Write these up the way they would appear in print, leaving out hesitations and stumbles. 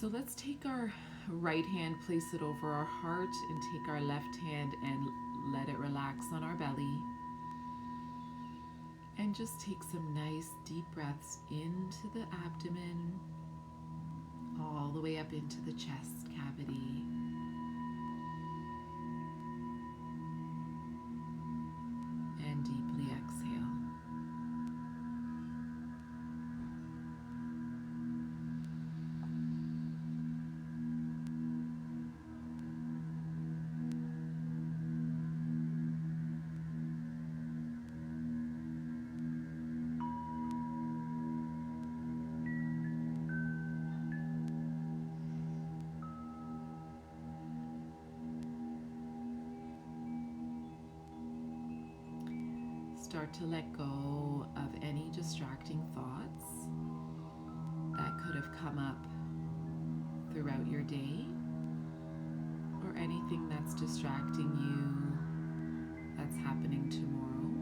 So let's take our right hand, place it over our heart, and take our left hand and let it relax on our belly. And just take some nice deep breaths into the abdomen, all the way up into the chest cavity. And deeply exhale. Start to let go of any distracting thoughts that could have come up throughout your day, or anything that's distracting you that's happening tomorrow.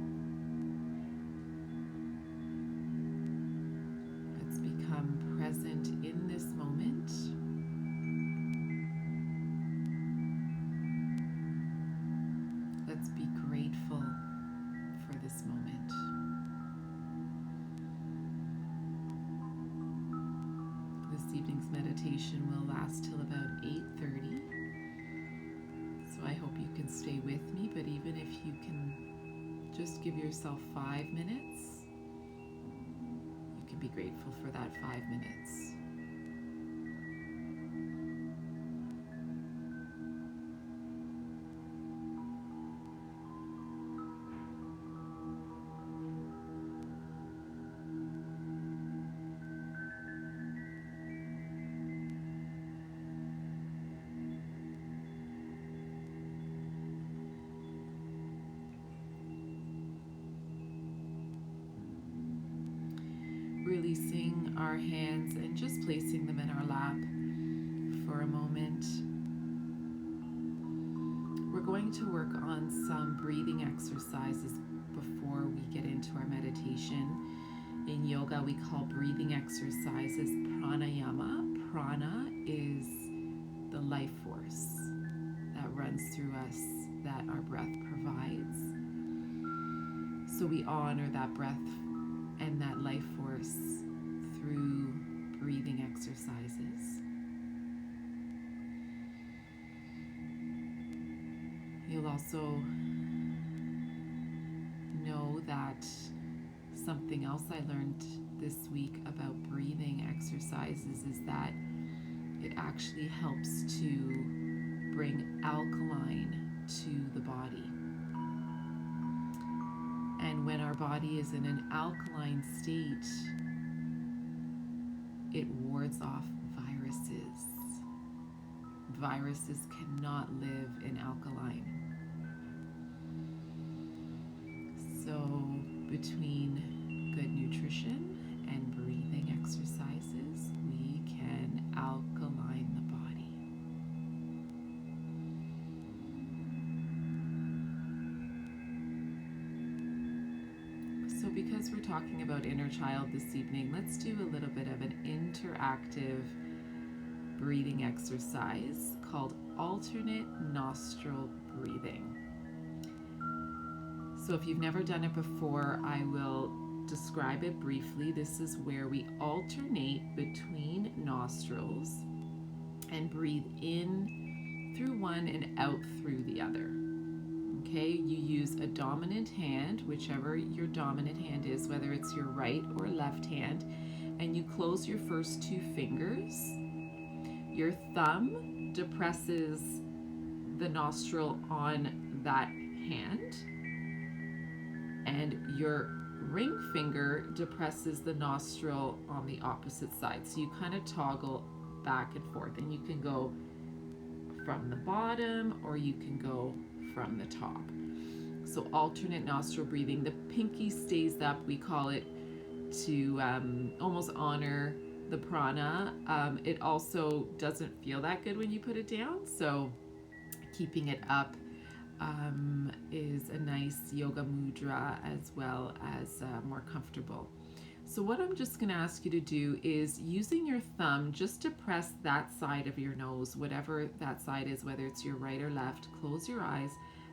Let's become present in this moment. Let's be grateful for this moment. This evening's meditation will last till about 8:30. So I hope you can stay with me, but even if you can just give yourself 5 minutes, you can be grateful for that 5 minutes. Releasing our hands and just placing them in our lap for a moment. We're going to work on some breathing exercises before we get into our meditation. In yoga, we call breathing exercises pranayama. Prana is the life force that runs through us, that our breath provides. So we honor that breath and that life force through breathing exercises. You'll also know that something else I learned this week about breathing exercises is that it actually helps to bring alkaline to the body. And when our body is in an alkaline state, it wards off viruses. Viruses cannot live in alkaline. So between good nutrition and breathing exercises, we can alkaline the body. So because we're talking about inner child this evening, let's do a little bit of an interactive breathing exercise called alternate nostril breathing. So if you've never done it before, I will describe it briefly. This is where we alternate between nostrils and breathe in through one and out through the other. Okay, you use a dominant hand, whichever your dominant hand is, whether it's your right or left hand, and you close your first 2 fingers. Your thumb depresses the nostril on that hand, and your ring finger depresses the nostril on the opposite side. So you kind of toggle back and forth, and you can go from the bottom or you can go from the top. So alternate nostril breathing. The pinky stays up, we call it, to almost honor the prana. It also doesn't feel that good when you put it down, so keeping it up is a nice yoga mudra as well as more comfortable. So what I'm just going to ask you to do is using your thumb just to press that side of your nose, whatever that side is, whether it's your right or left. Close your eyes,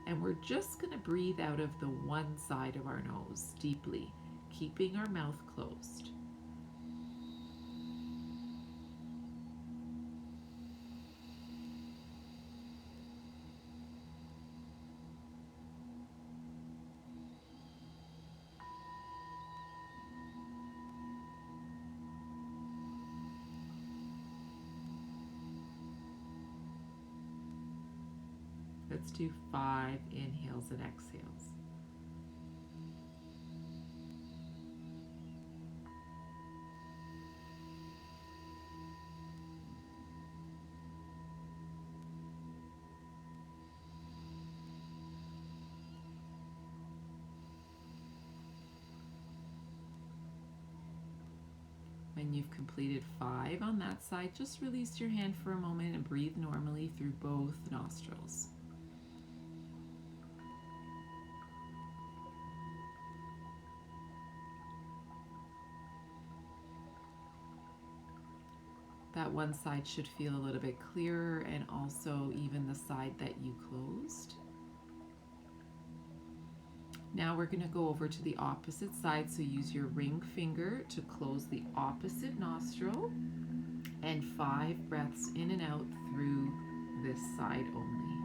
and we're just going to breathe out of the one side of our nose deeply, keeping our mouth closed. Let's do 5 inhales and exhales. When you've completed 5 on that side, just release your hand for a moment and breathe normally through both nostrils. That one side should feel a little bit clearer, and also even the side that you closed. Now we're going to go over to the opposite side, so use your ring finger to close the opposite nostril, and 5 breaths in and out through this side only.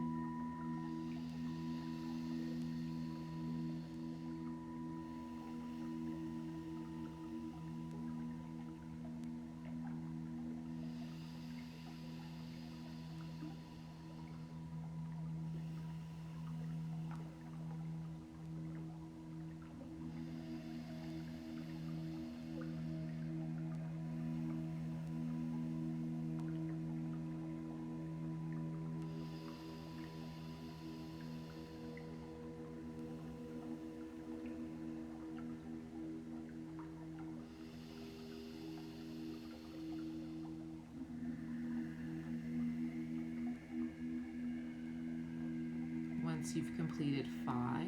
Once you've completed 5,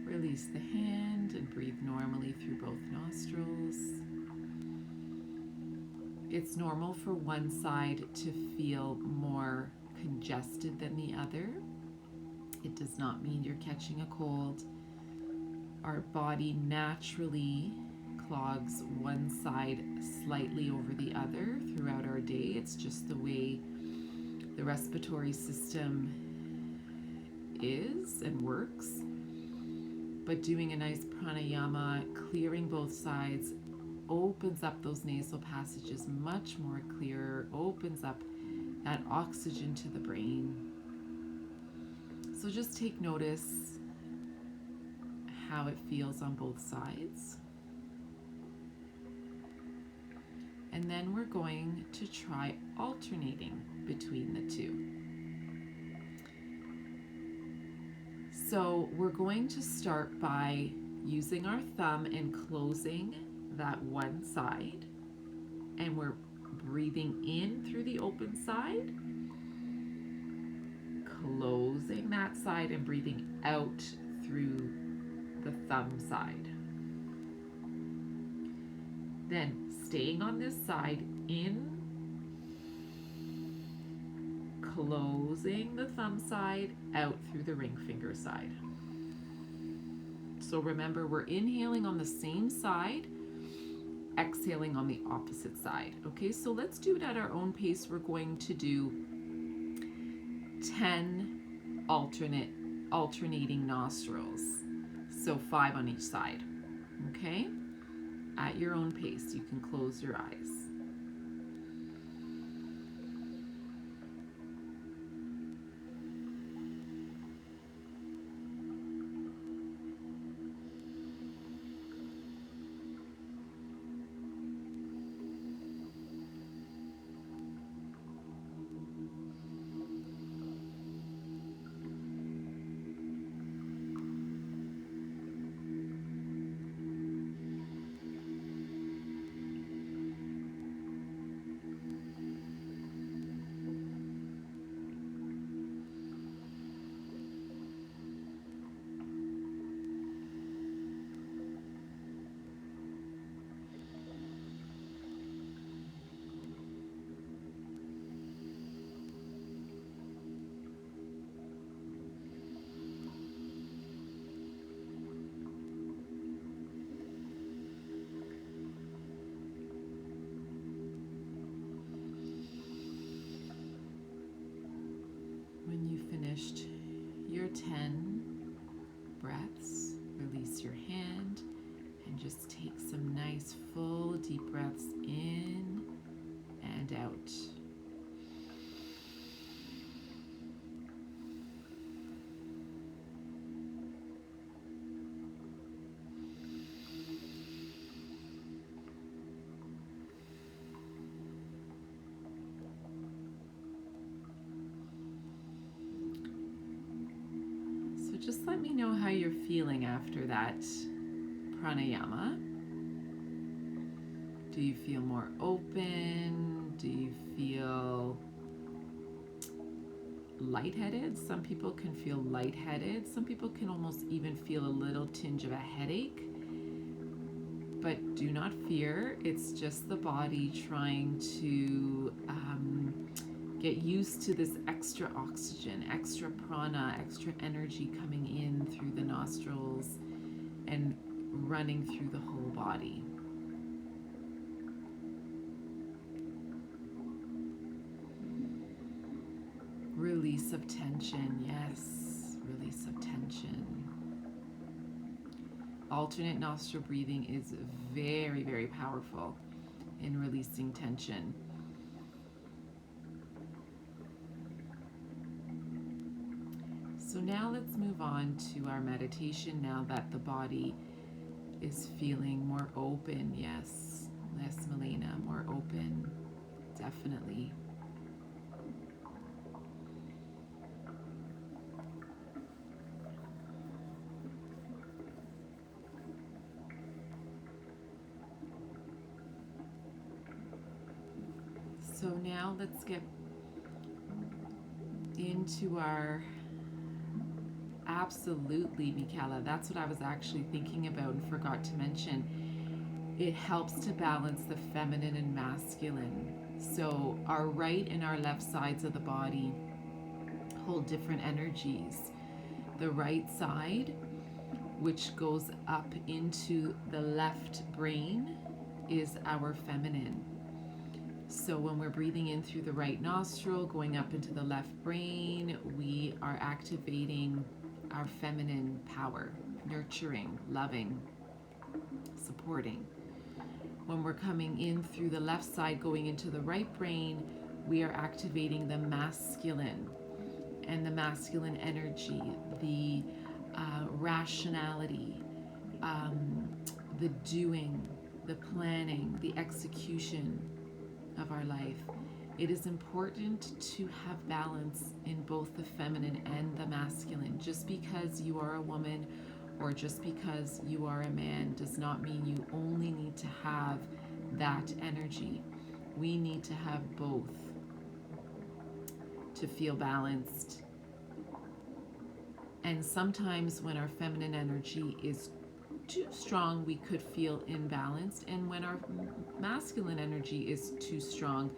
release the hand and breathe normally through both nostrils. It's normal for one side to feel more congested than the other. It does not mean you're catching a cold. Our body naturally clogs one side slightly over the other throughout our day. It's just the way the respiratory system is and works. But doing a nice pranayama, clearing both sides, opens up those nasal passages much more clearer, opens up that oxygen to the brain. So just take notice how it feels on both sides. And then we're going to try alternating between the two. So we're going to start by using our thumb and closing that one side, and we're breathing in through the open side, closing that side and breathing out through the thumb side. Then staying on this side, in, closing the thumb side, out through the ring finger side. So remember, we're inhaling on the same side, exhaling on the opposite side. Okay, so let's do it at our own pace. We're going to do 10 alternating nostrils. So 5 on each side. Okay? At your own pace, you can close your eyes. finished your 10 breaths, release your hand and just take some nice full deep breaths in and out. So just let me know how you're feeling after that pranayama. Do you feel more open? Do you feel lightheaded? Some people can feel lightheaded. Some people can almost even feel a little tinge of a headache. But do not fear. It's just the body trying to get used to this extra oxygen, extra prana, extra energy coming in through the nostrils and running through the whole body. Release of tension, yes, release of tension. Alternate nostril breathing is very, very powerful in releasing tension. So now let's move on to our meditation now that the body is feeling more open. Yes, Milena, more open, definitely. So now let's get into our, absolutely, Michaela, that's what I was actually thinking about and forgot to mention. It helps to balance the feminine and masculine. So our right and our left sides of the body hold different energies. The right side, which goes up into the left brain, is our feminine. So when we're breathing in through the right nostril, going up into the left brain, we are activating our feminine power, nurturing, loving, supporting. When we're coming in through the left side, going into the right brain, we are activating the masculine and the masculine energy, the rationality, the doing, the planning, the execution of our life. It is important to have balance in both the feminine and the masculine. Just because you are a woman or just because you are a man does not mean you only need to have that energy. We need to have both to feel balanced. And sometimes when our feminine energy is too strong, we could feel imbalanced. And when our masculine energy is too strong,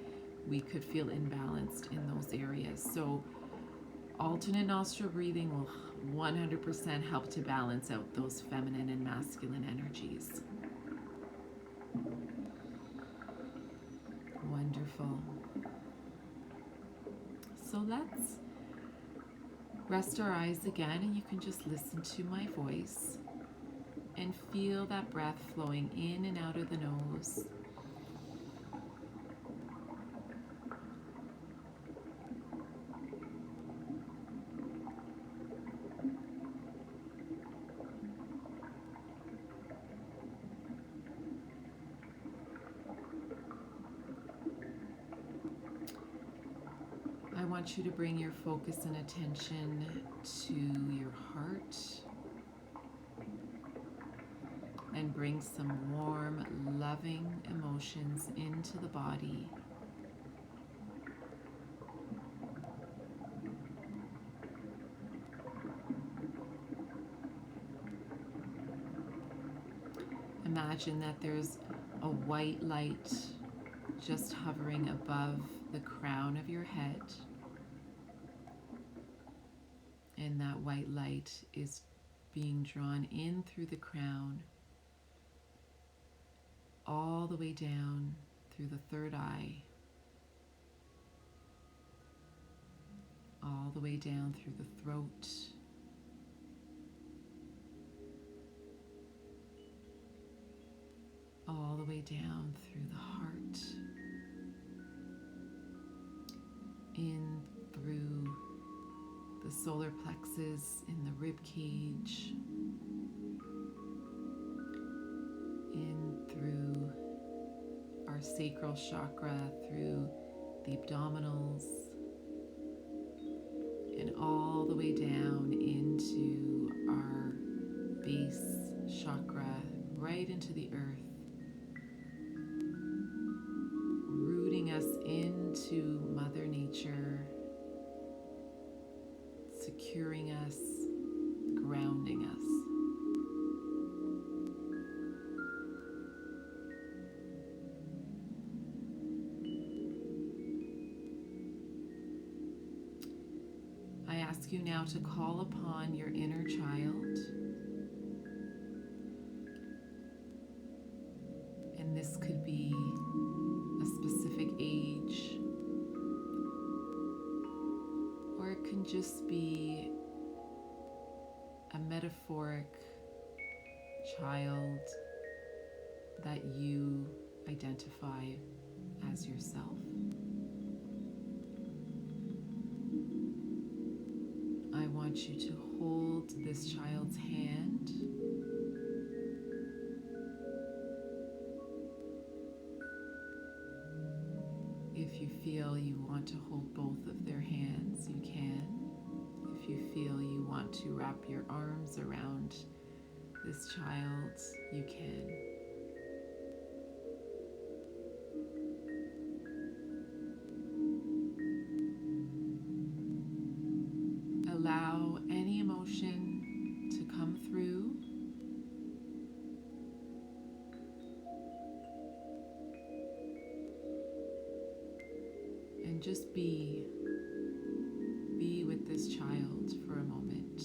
we could feel imbalanced in those areas. So alternate nostril breathing will 100% help to balance out those feminine and masculine energies. Wonderful. So let's rest our eyes again, and you can just listen to my voice and feel that breath flowing in and out of the nose. I want you to bring your focus and attention to your heart and bring some warm, loving emotions into the body. Imagine that there's a white light just hovering above the crown of your head. And that white light is being drawn in through the crown, all the way down through the third eye, all the way down through the throat, all the way down through the heart, in through the solar plexus in the rib cage, in through our sacral chakra, through the abdominals, and all the way down into our base chakra, right into the earth, rooting us into Mother Nature, securing us, grounding us. I ask you now to call upon your inner child, and this could be a specific age, or it can just be a metaphoric child that you identify as yourself. I want you to hold this child's hand if you feel you want to hold both of their hands, you can. If you feel you want to wrap your arms around this child, you can. Allow any emotion to come through. And just be with this child for a moment.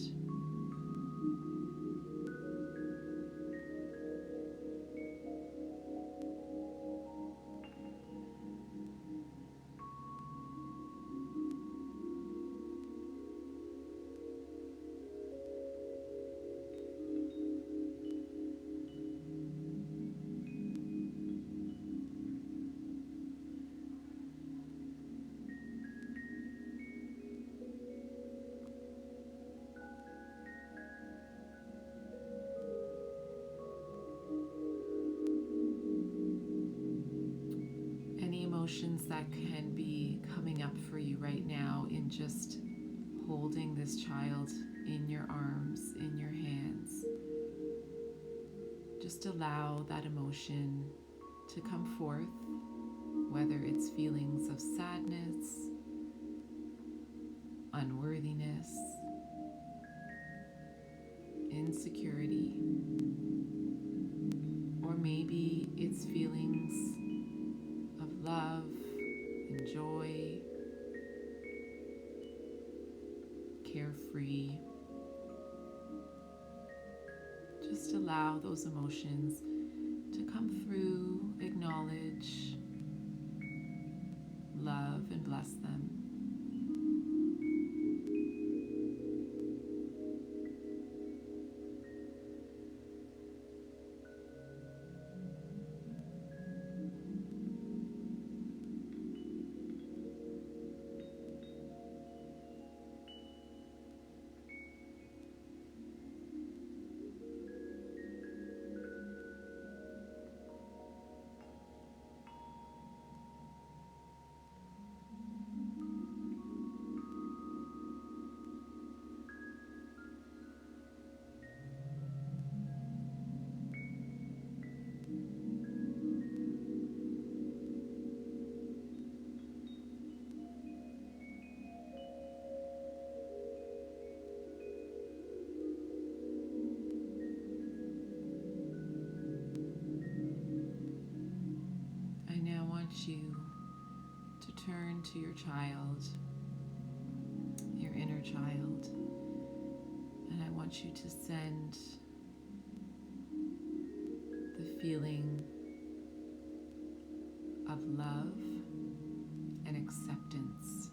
Emotions that can be coming up for you right now in just holding this child in your arms, in your hands. Just allow that emotion to come forth, whether it's feelings of sadness, unworthiness, insecurity, or maybe it's feelings of love and joy, carefree. Just allow those emotions to come through, acknowledge, love, and bless them. You to turn to your child, your inner child, and I want you to send the feeling of love and acceptance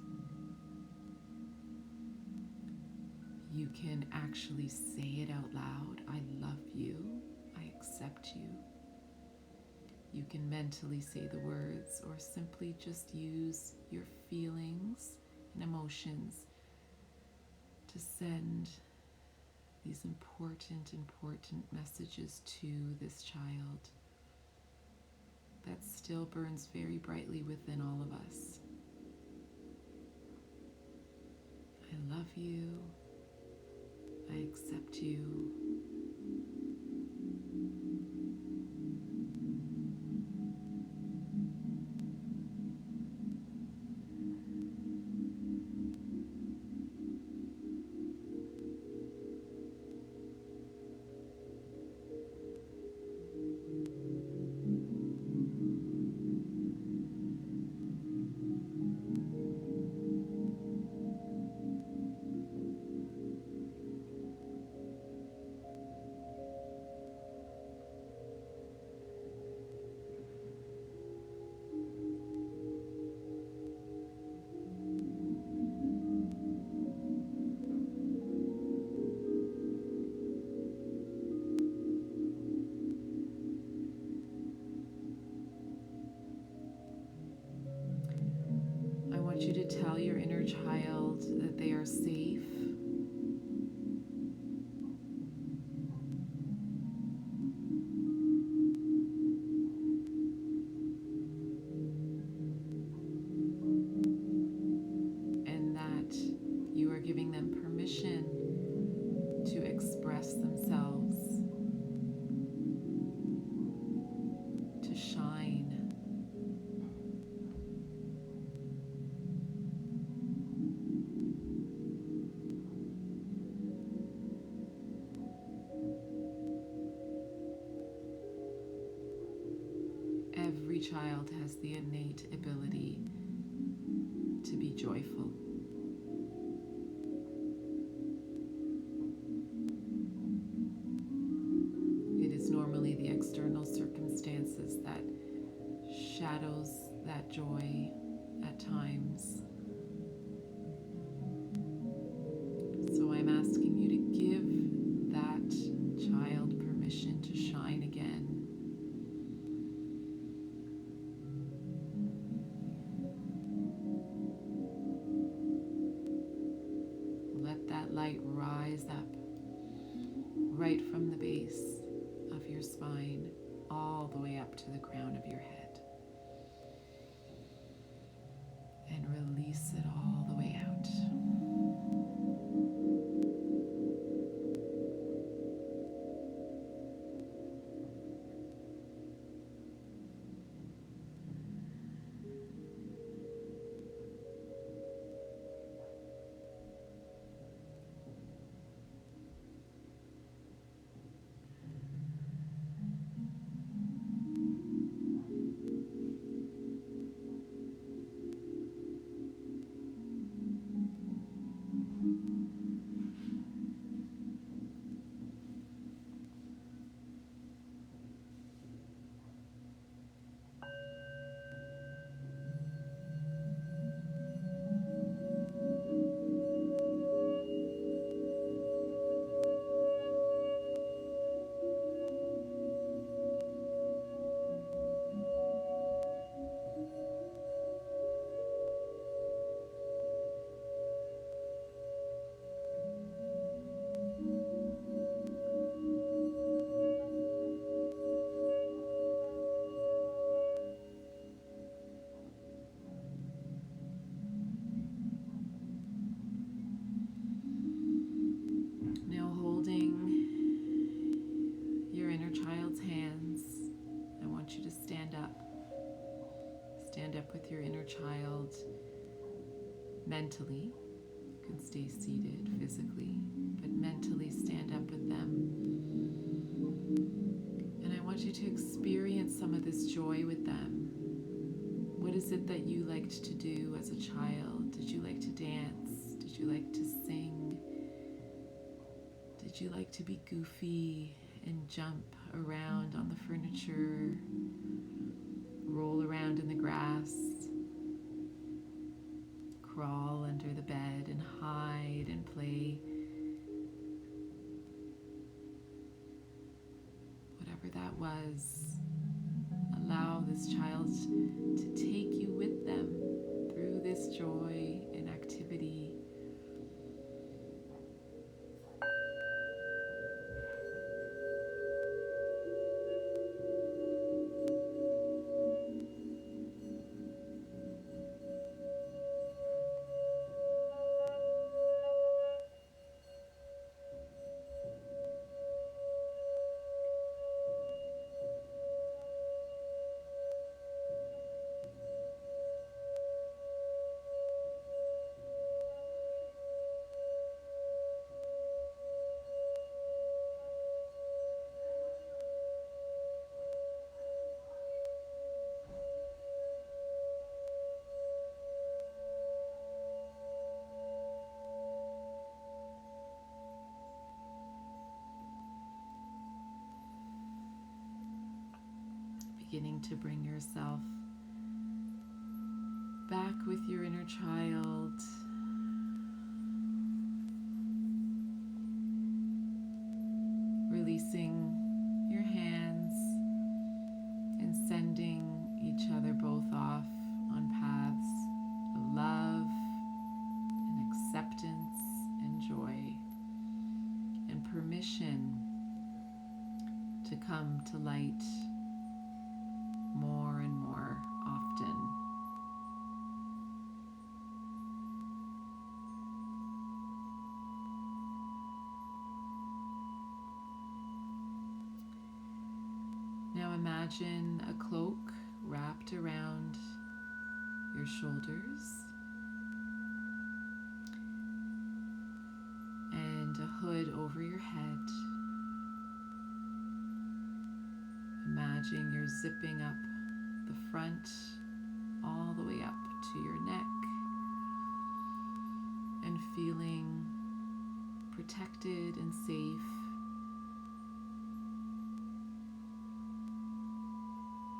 You can actually say it out loud. I love you. I accept you. You can mentally say the words or simply just use your feelings and emotions to send these important messages to this child that still burns very brightly within all of us. I love you. I accept you. I want you to tell your inner child that they are safe, and that you are giving them permission to express themselves, to shine. Every child has the innate ability to be joyful. It is normally the external circumstances that shadows that joy at times. So I'm asking you to give that child permission to shine again. Let that light rise up right from the base of your spine all the way up to the crown of your head. And release it all the way out. Now holding your inner child's hands, I want you to stand up. Stand up with your inner child mentally. You can stay seated physically, but mentally stand up with them. And I want you to experience some of this joy with them. What is it that you liked to do as a child? Did you like to dance? Did you like to sing? Did you like to be goofy and jump around on the furniture, roll around in the grass, crawl under the bed and hide and play wherever that was. Allow this child to take you with them through this joy and activity. Beginning to bring yourself back with your inner child. Releasing your hands and sending each other both off on paths of love and acceptance and joy and permission to come to light more and more often. Now imagine a cloak wrapped around your shoulders and a hood over your head. Imagine you're zipping up the front all the way up to your neck and feeling protected and safe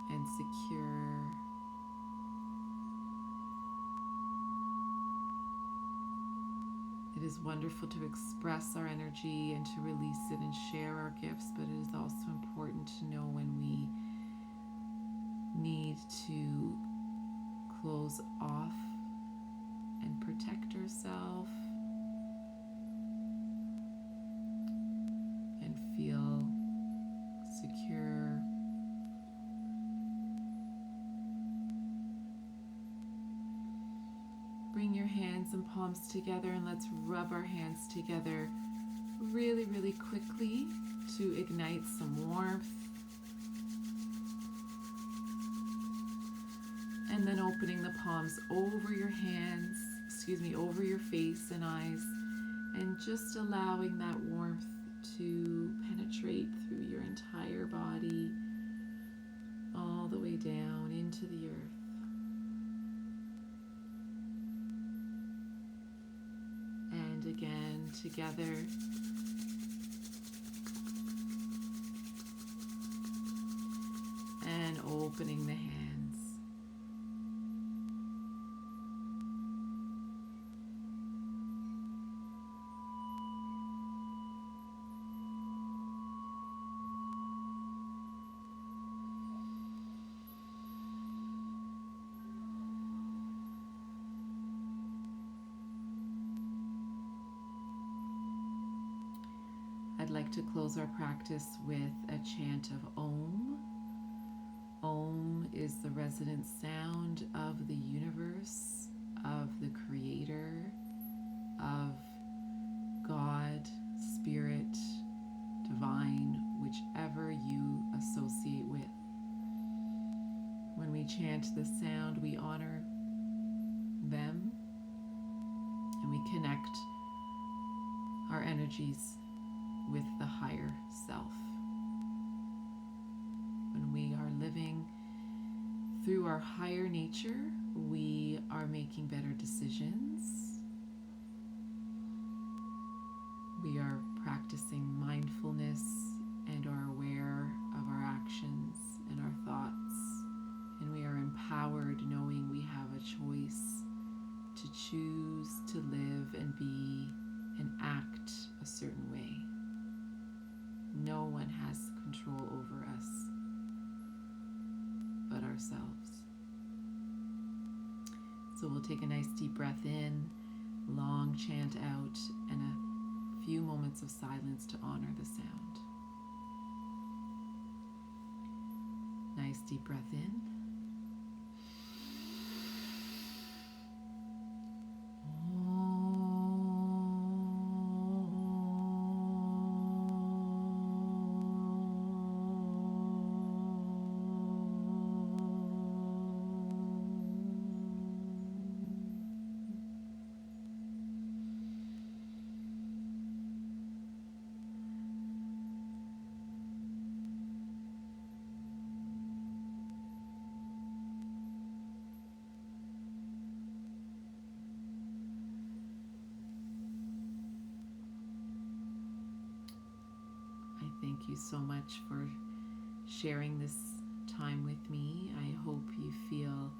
and secure. It is wonderful to express our energy and to release it and share our gifts, but it is also important to know when we need to close off and protect ourselves and feel secure. Bring your hands and palms together and let's rub our hands together really, really quickly to ignite some warmth. And then opening the palms over your hands, over your face and eyes, and just allowing that warmth to penetrate through your entire body, all the way down into the earth. And again, together. And opening the hands. I'd like to close our practice with a chant of Om. Om is the resonant sound of the universe, of the Creator, of God, Spirit, Divine, whichever you associate with. When we chant this sound, we honor them and we connect our energies with the higher self. When we are living through our higher nature, we are making better decisions. We are practicing mindfulness and are aware of our actions and our thoughts. And we are empowered knowing we have a choice to choose to live and be and act a certain way. No one has control over us. So we'll take a nice deep breath in, long chant out, and a few moments of silence to honor the sound. Nice deep breath in. I thank you so much for sharing this time with me. I hope you feel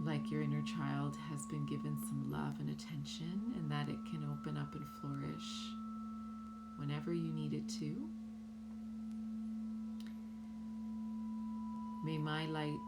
like your inner child has been given some love and attention, and that it can open up and flourish whenever you need it to. May my light